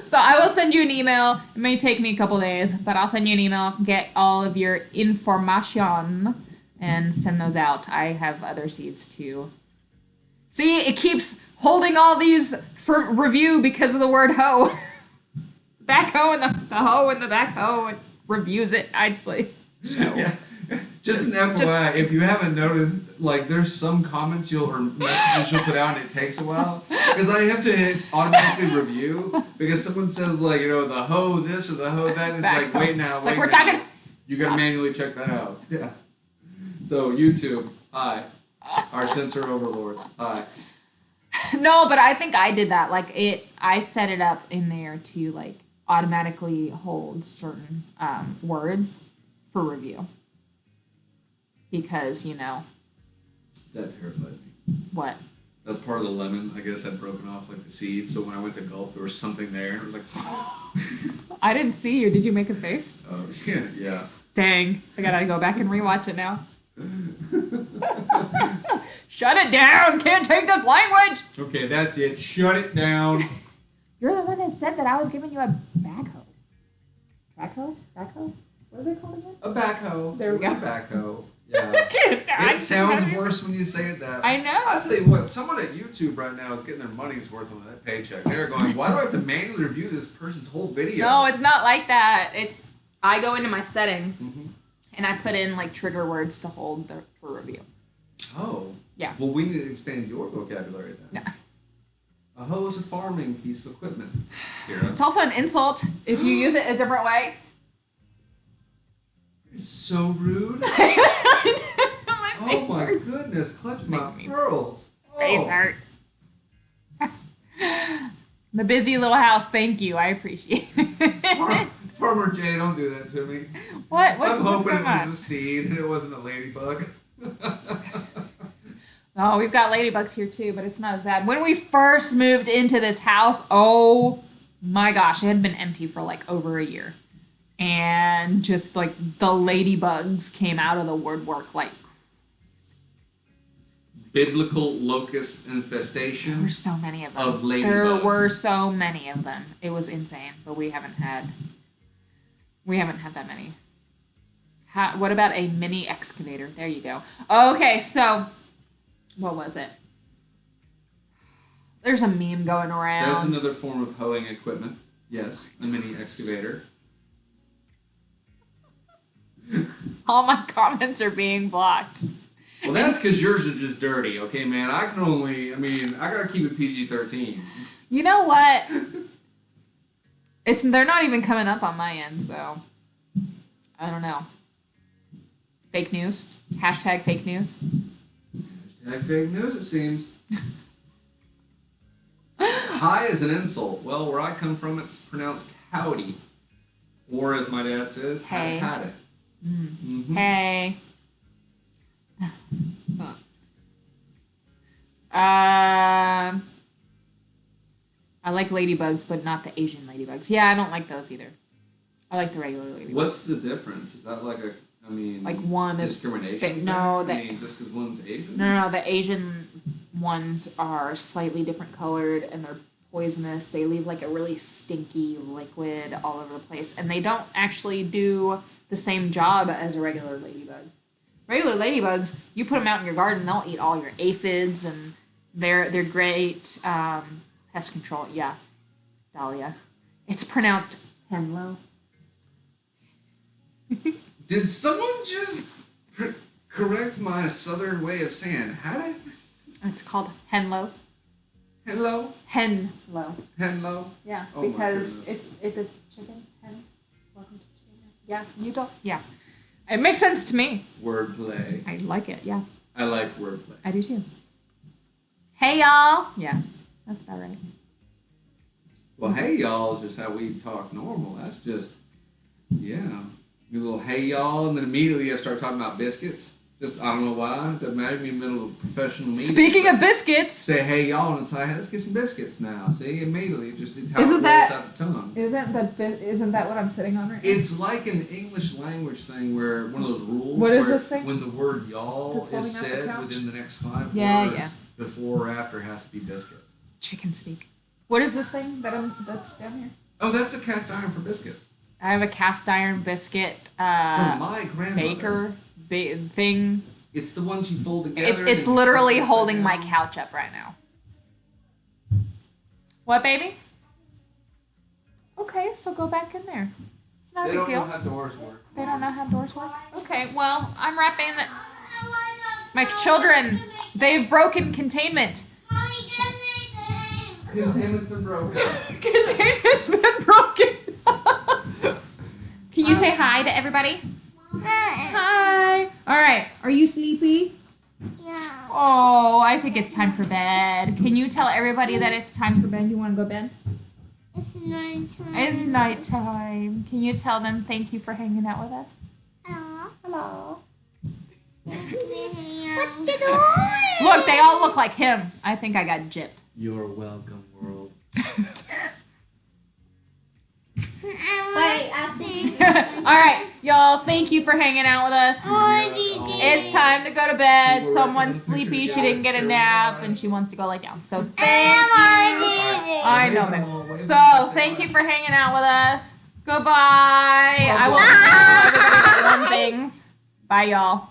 So I will send you an email. It may take me a couple days, but I'll send you an email, get all of your information, and send those out. I have other seeds too. See, it keeps holding all these for review because of the word hoe. Backhoe and the hoe and the backhoe and reviews it. I'd say. Yeah. Just an FYI, if you haven't noticed, like, there's some comments or messages you'll put out and it takes a while. Because I have to hit automatically review because someone says, like, the hoe this or the hoe that. And it's like, Backhoe. wait now, It's wait like we're now. talking. You gotta manually check that out. Yeah. So, YouTube, hi. Our censor overlords, hi. No, but I think I did that. I set it up in there to like automatically hold certain words for review. Because, That terrified me. what? That's part of the lemon, I guess, had broken off, like, the seed. So when I went to gulp, there was something there. And it was like, I didn't see you. Did you make a face? yeah. Dang. I gotta go back and rewatch it now. Shut it down. Can't take this language. Okay, that's it. Shut it down. You're the one that said that I was giving you a backhoe. Backhoe? Backhoe? What is it called again? A backhoe. There we go. A backhoe. Yeah. I It sounds worse when you say it that way. I know. I'll tell you what, someone at YouTube right now is getting their money's worth on that paycheck. They're going, why do I have to manually review this person's whole video? No, it's not like that. I go into my settings Mhm. and I put in like trigger words to hold for review. Oh. Yeah. Well, we need to expand your vocabulary then. Yeah. A hoe is a farming piece of equipment. Kira. It's also an insult if you use it a different way. It's so rude. My Oh face my hurts. goodness, clutch my Making me pearls. Face Oh. hurt. The busy little house. Thank you. I appreciate it. Farmer Jay, don't do that to me. What? I'm What's hoping going it was on? a seed and it wasn't a ladybug. Oh, we've got ladybugs here too, but it's not as bad. When we first moved into this house, oh my gosh, it had been empty for like over a year. And just like the ladybugs came out of the woodwork like Biblical locust there infestation. were so many of them. Of ladybugs. There were so many of them. It was insane, but we haven't had that many. What about a mini excavator? There you go. Okay, so what was it? There's a meme going There's around. another form of hoeing equipment. Yes, a mini excavator. All my comments are being blocked. Well, that's because yours are just dirty, okay, man? I gotta keep it PG-13. You know what? They're not even coming up on my end, so I don't know. Fake news. Hashtag fake news. Hashtag fake news, it seems. Hi is an insult. Well, where I come from, it's pronounced howdy. Or as my dad says, Hey. had it. Mm-hmm. Hey. I like ladybugs, but not the Asian ladybugs. Yeah, I don't like those either. I like the regular ladybugs. What's the difference? Is that like like one is discrimination? Just because one's Asian? No. The Asian ones are slightly different colored and they're poisonous. They leave like a really stinky liquid all over the place, and they don't actually do the same job as a regular ladybug. Regular ladybugs, you put them out in your garden, they'll eat all your aphids, and they're great pest control. Yeah, Dahlia. It's pronounced henlo. Did someone just correct my southern way of saying howdy? It's called henlo. Hello? Henlo. Hello? Yeah, Oh my because goodness. it's a chicken. Hen. Welcome to chicken. Yeah, you don't. Yeah, it makes sense to me. Wordplay. I like it. Yeah, I like wordplay. I do too. Hey y'all. Yeah, that's about right. Well, hey y'all is just how we talk normal. That's just, yeah. You little hey y'all, and then immediately I start talking about biscuits. Just, I don't know why. It doesn't matter to me in the middle of a professional meeting. Speaking of biscuits. Say hey y'all, and it's like, hey, let's get some biscuits now. See, immediately, it's how Isn't it rolls that- out the tongue. Isn't that what I'm sitting on right now? It's like an English language thing where one of those rules. What is where this thing? When the word y'all That's holding is up the said couch? within the next 5 Yeah, words, yeah. before or after has to be biscuit. Chicken speak. What is this thing that's down here? Oh, that's a cast iron for biscuits. I have a cast iron biscuit From my grandmother. baker thing. It's the ones you fold together. It's and literally you holding down. my couch up right now. What, baby? Okay, so go back in there. It's not a They big don't know deal. how doors work. They don't know how doors work? Okay, well, I'm wrapping it. My children, they've broken containment. Containment's been broken. Containment's been broken. Can you say hi to everybody? Hi. All right. Are you sleepy? Yeah. Oh, I think it's time for bed. Can you tell everybody that it's time for bed? You want to go to bed? It's nighttime. It's nighttime. Can you tell them thank you for hanging out with us? Hello. Hello. What you doing? Look, they all look like him. I think I got gypped. You're welcome, world. Wait, I think. All right, y'all. Thank you for hanging out with us. It's time to go to bed. Someone's sleepy. She didn't get a nap, and she wants to go lay down. So thank you. I know, babe. So thank you for hanging out with us. Goodbye. I will tell everybody the one things. Bye, y'all.